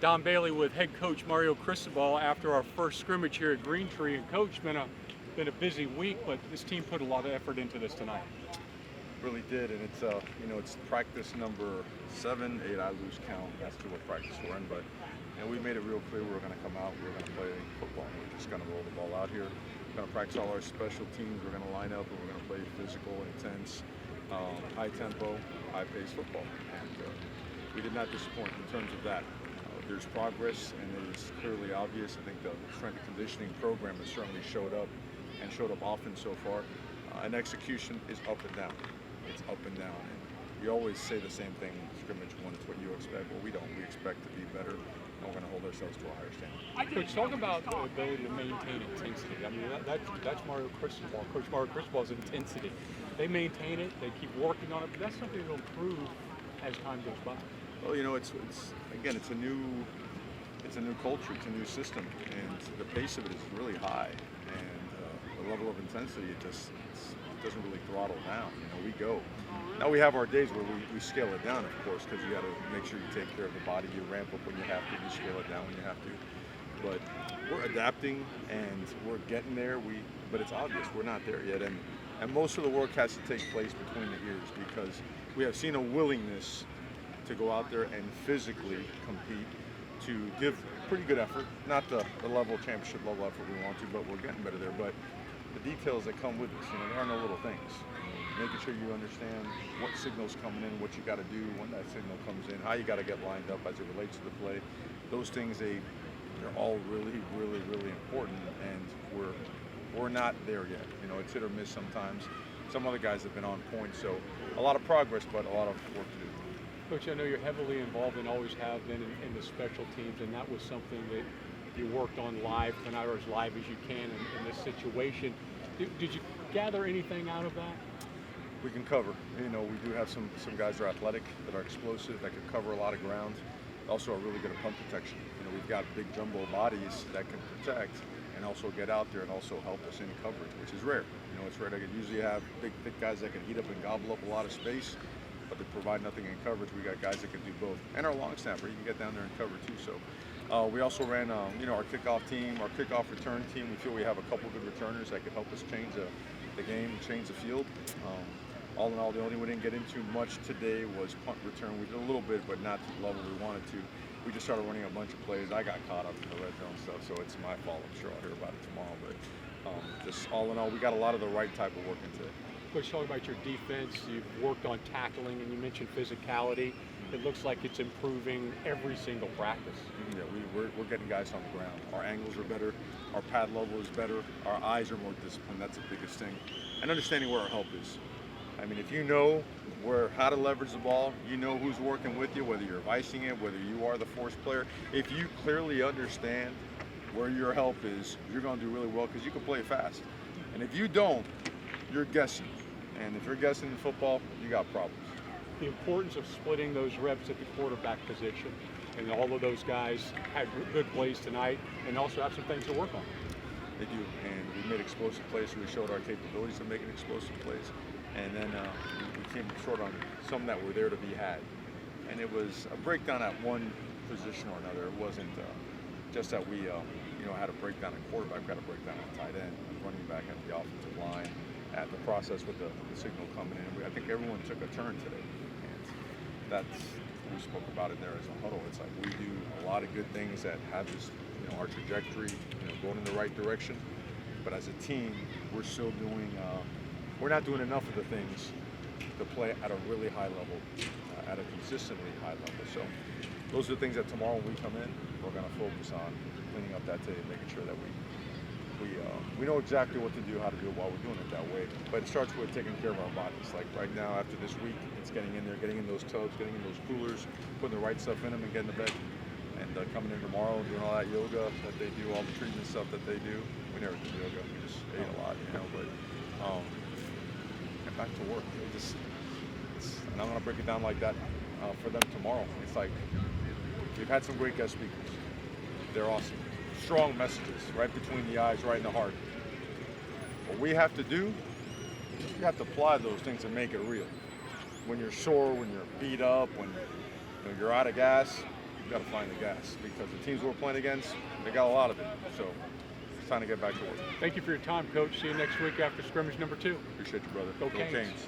Don Bailey with head coach Mario Cristobal after our first scrimmage here at Green Tree. And coach, been a busy week, but this team put a lot of effort into this tonight. Really did, and it's it's practice number 7, 8. I lose count. That's what practice we're in, but we made it real clear we were going to come out. We were going to play football. We're just going to roll the ball out here. We're going to practice all our special teams. We're going to line up and we're going to play physical, intense, high tempo, high paced football. And we did not disappoint in terms of that. There's progress, and it is clearly obvious. I think the strength and conditioning program has certainly showed up, and showed up often so far. And execution is up and down. It's up and down. And we always say the same thing in scrimmage one, it's what you expect. Well, we don't. We expect to be better, and we're going to hold ourselves to a higher standard. Coach, talk about the ability to maintain intensity. I mean, that's Mario Cristobal. Coach Mario Cristobal's intensity. They maintain it. They keep working on it. But that's something that'll improve as time goes by. Well, it's a new culture, it's a new system, and the pace of it is really high, and the level of intensity it doesn't really throttle down. We go. Now we have our days where we scale it down, of course, because you got to make sure you take care of the body. You ramp up when you have to, you scale it down when you have to. But we're adapting and we're getting there. But it's obvious we're not there yet, and most of the work has to take place between the ears, because we have seen a willingness to go out there and physically compete, to give pretty good effort, not the level championship level effort we want to, but we're getting better there. But the details that come with this, there are no little things. Making sure you understand what signal's coming in, what you got to do when that signal comes in, how you got to get lined up as it relates to the play. Those things, they're all really, really, really important, and we're not there yet. It's hit or miss sometimes. Some other guys have been on point, so a lot of progress, but a lot of work to do. Coach, I know you're heavily involved and always have been in the special teams, and that was something that you worked on live tonight, or as live as you can in this situation. Did you gather anything out of that? We can cover. We do have some guys that are athletic, that are explosive, that can cover a lot of ground. Also are really good at punt protection. We've got big jumbo bodies that can protect and also get out there and also help us in coverage, which is rare. It's rare. I could usually have big, thick guys that can heat up and gobble up a lot of space, but they provide nothing in coverage. We got guys that can do both. And our long snapper, you can get down there and cover too. So we also ran, our kickoff team, our kickoff return team. We feel we have a couple good returners that could help us change the game, change the field. All in all, the only we didn't get into much today was punt return. We did a little bit, but not to the level we wanted to. We just started running a bunch of plays. I got caught up in the red zone stuff, so it's my fault. I'm sure I'll hear about it tomorrow. But just all in all, we got a lot of the right type of work in today. Coach, talk about your defense. You've worked on tackling, and you mentioned physicality. It looks like it's improving every single practice. Yeah, we're getting guys on the ground. Our angles are better. Our pad level is better. Our eyes are more disciplined. That's the biggest thing. And understanding where our help is. I mean, if you know how to leverage the ball, you know who's working with you, whether you're vicing it, whether you are the force player. If you clearly understand where your help is, you're going to do really well, because you can play fast. And if you don't, you're guessing. And if you're guessing in football, you got problems. The importance of splitting those reps at the quarterback position, and all of those guys had good plays tonight, and also have some things to work on. They do, and we made explosive plays, so we showed our capabilities of making explosive plays. And then we came short on some that were there to be had. And it was a breakdown at one position or another. It wasn't just that we had a breakdown at quarterback. We had a breakdown at tight end, running back, at the offensive line, at the process with the signal coming in. I think everyone took a turn today. And we spoke about it there as a huddle. It's like we do a lot of good things that have this, our trajectory, going in the right direction. But as a team, we're still doing, we're not doing enough of the things to play at a really high level, at a consistently high level. So those are the things that tomorrow when we come in, we're going to focus on cleaning up that today, making sure that we know exactly what to do, how to do it while we're doing it that way. But it starts with taking care of our bodies. Like right now, after this week, it's getting in there, getting in those tubs, getting in those coolers, putting the right stuff in them and getting the bed. And coming in tomorrow and doing all that yoga that they do, all the treatment stuff that they do. We never did yoga, we just ate a lot, but get back to work. And I'm gonna break it down like that for them tomorrow. It's like, we've had some great guest speakers. They're awesome. Strong messages, right between the eyes, right in the heart. What we have to do, you have to apply those things and make it real. When you're sore, when you're beat up, when you're out of gas, got to find the gas because the teams we're playing against, they got a lot of it. So it's time to get back to work. Thank you for your time, Coach. See you next week after scrimmage number 2. Appreciate you, brother. Go Go Canes. Canes.